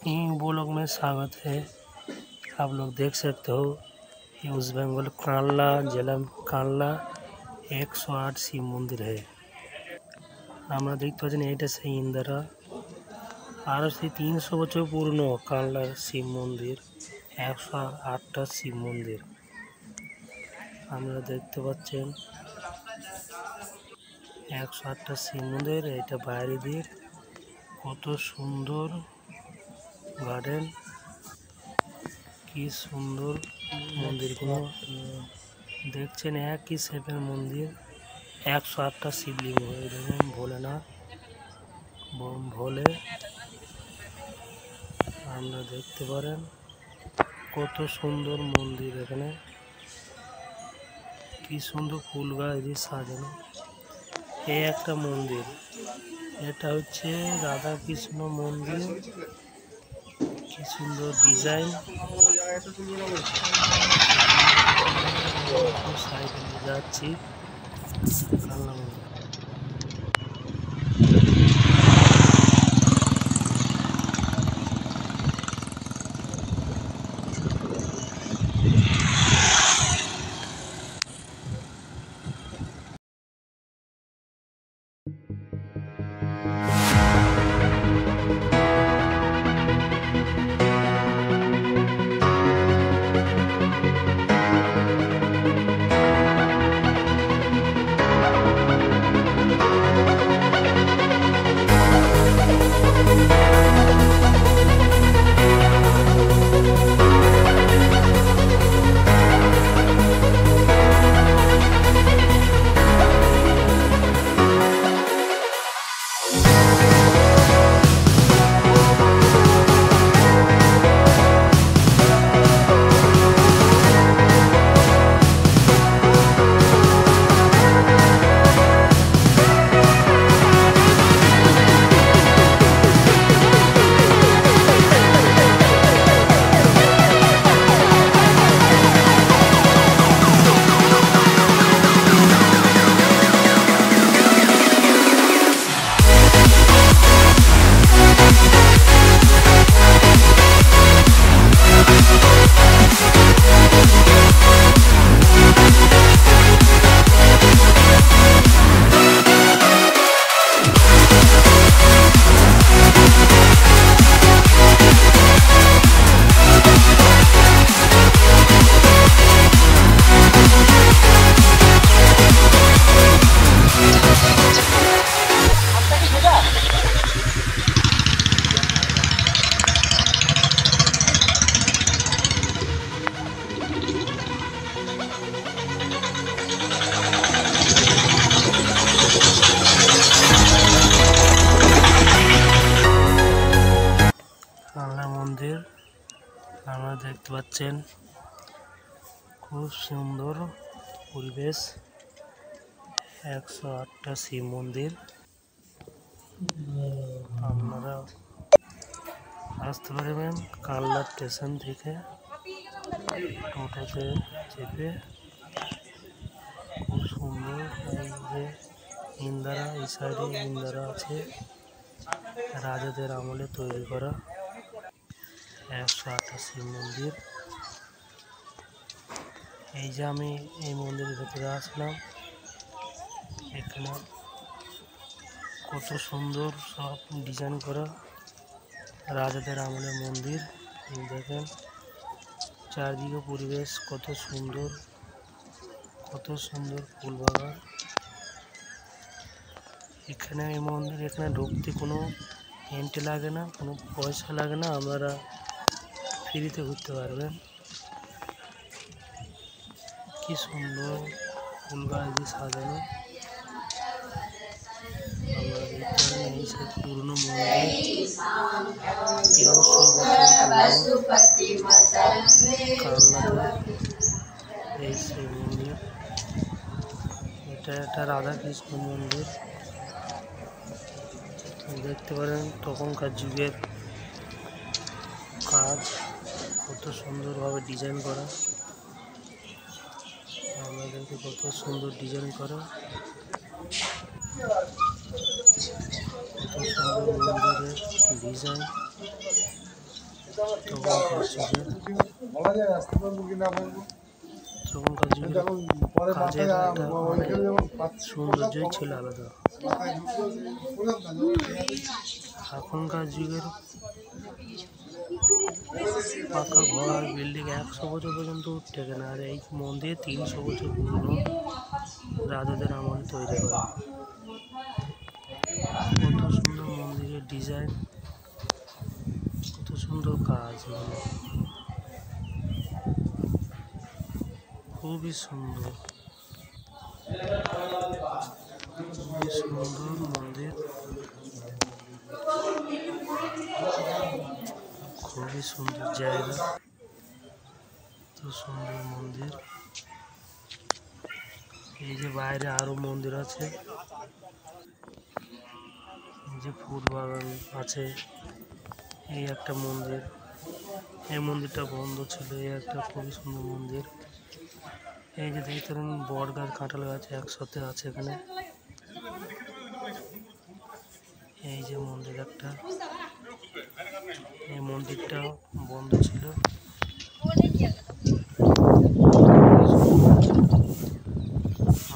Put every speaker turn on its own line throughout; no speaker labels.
Blog में स्वागत है। आप लोग देख सकते हो ये वेस्ट बेंगल कानला जिला कानला 108 शिव मंदिर है। আমরা দেখতে পাচ্ছেন এটা সেই ইন্দিরা আর সেই 300 বছর পুরনো কানলার শিব মন্দির 108টা শিব মন্দির আমরা দেখতে পাচ্ছেন 108টা শিব মন্দির। এটা বাইরে দিক কত সুন্দর গার্ডেন, কি সুন্দর মন্দিরগুলো দেখছেন। একই শেপের মন্দির 108টা শিবলিঙ্গ হয়ে দেখেন ভোলেনাথ ভোলে আমরা দেখতে পারেন কত সুন্দর মন্দির। এখানে কি সুন্দর ফুল গাছ দিয়ে সাজানো। এই একটা মন্দির, এটা হচ্ছে রাধা কৃষ্ণ মন্দির। কি সুন্দর ডিজাইন, সাইকেল যাচ্ছি কানলা মন্দির। মন্দির আমরা দেখতে পাচ্ছেন, খুব সুন্দর পরিবেশ। 108টা শিব মন্দির আপনারা আসতে পারবেন কানলা স্টেশন থেকে টোটোতে চেপে। খুব সুন্দর। এই যে ইন্দিরা, এই সাইডে ইন্দিরা আছে, রাজাদের আমলে তৈরি করা 108টা শিব মন্দির। এই যে আমি এই মন্দিরের ভেতরে আসলাম, এখানে কত সুন্দর সব ডিজাইন করা রাজাদের আমলের মন্দির। দেখেন চারদিকে পরিবেশ কত সুন্দর, কত সুন্দর ফুল বাগান। এখানে এই মন্দির, এখানে ঢুকতে কোনো এন্ট্রি লাগে না, কোনো পয়সা লাগে না, আপনারা ফ্রিতে ঘুরতে পারবেন। কি সুন্দর ফুল গাছ দিয়ে সাজানো। আমরা দেখতে পারেন এই সব পুরনো মন্দির, 300 বছর কানলাতে এই সেই মন্দির। এটা একটা রাধা কৃষ্ণ মন্দির। দেখতে পারেন তখনকার যুগের কাজ, কত সুন্দরভাবে ডিজাইন করা। আমাদেরকে কত সুন্দর ডিজাইন করা, কত সুন্দর মন্দিরের ডিজাইন। তখনকার যুগের কাজের একটা মানে সৌন্দর্যই ছিল আলাদা। এখনকার যুগের পাকা ঘর বিল্ডিং 100 বছর পর্যন্ত টেকে না, আর এই মন্দির 300 বছর পুরনো, রাজাদের আমলে তৈরি করা। কত সুন্দর মন্দিরের ডিজাইন, কত সুন্দর কাজ, মানে খুবই সুন্দর, খুবই সুন্দর মন্দির, খুবই সুন্দর জায়গা, এত সুন্দর মন্দির। এই যে বাইরে আরো মন্দির আছে, এই যে ফুল বাগান আছে, এই একটা মন্দির, এই মন্দিরটা বন্ধ ছিল, এই একটা খুবই সুন্দর মন্দির। এই যে দেখতে পারেন বট গাছ কাঁঠাল গাছ একসাথে আছে এখানে। এই যে মন্দির একটা, এই মন্দিরটা বন্ধ ছিল।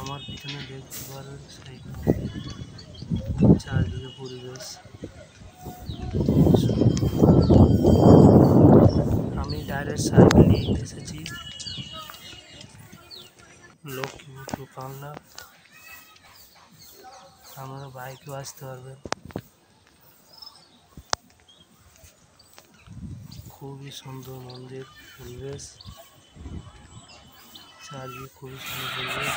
আমার পিছনে দেখতে পারেন সেই চারদিকে পরিবেশ। আমি ডাইরেক্ট সাইকেল নিয়ে এসেছি লক্ষ্মীপুর টু কানলা, আপনারা বাইকেও আসতে পারবেন। খুবই সুন্দর মন্দির, পরিবেশ চারদিকে খুবই সুন্দর পরিবেশ।